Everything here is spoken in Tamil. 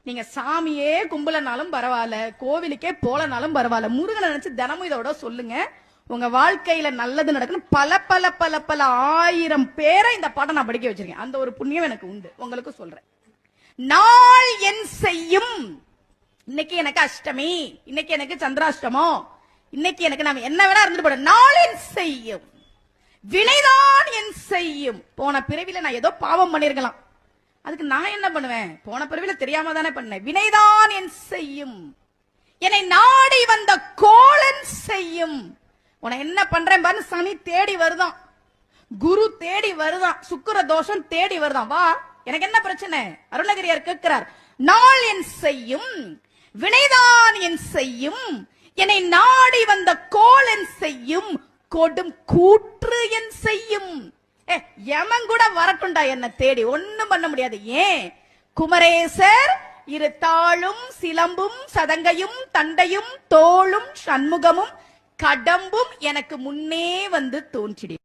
நீங்க சாமியே கும்பலனாலும் பரவாயில்ல, கோவிலுக்கே போலனாலும் பரவாயில்ல, முருகனை நினைச்சு தினமும் இதோட சொல்லுங்க. உங்க வாழ்க்கையில நல்லது நடக்கணும். பல பல பல பல ஆயிரம் பேரை இந்த பாடம் நான் படிக்க வச்சிருக்கேன். அந்த ஒரு புண்ணியம் எனக்கு உண்டு. உங்களுக்கு சொல்றேன். நாள் என் செய்யும். இன்னைக்கு எனக்கு அஷ்டமி, இன்னைக்கு எனக்கு சந்திராஷ்டமம், இன்னைக்கு எனக்கு நான் என்ன வேணா இருந்துட்டு போட. நாள் என் செய்யும், வினைதான் என் செய்யும். போன பிறவில நான் ஏதோ பாவம் பண்ணிருக்கலாம், அதுக்கு நான் என்ன பண்ணுவேன்? போன பிறவில தெரியாம தானே பண்ணேன். வினைதான் என் செய்யும், என்னை நாடி வந்த கோளன் செய்யும். உன என்ன பண்றேன் பாரு. சனி தேடி வருதான், குரு தேடி வருதான், சுக்கிர தோஷம் தேடி வருதான். வா, எனக்கு என்ன பிரச்சனை? அருணகிரியார் கேட்கிறார். நாள் என் செய்யும், வினைதான் என் செய்யும், என்னை நாடி வந்த கோளன் செய்யும், கொடும் கூற்று என் செய்யும். யமன் கூட வரட்டுண்டா என்ன தேடி, ஒண்ணும் பண்ண முடியாது. ஏன்? குமரேசர் இரு தாளும் சிலம்பும் சதங்கையும் தண்டையும் தோளும் சண்முகமும் கடம்பும் எனக்கு முன்னே வந்து தோன்றிடு.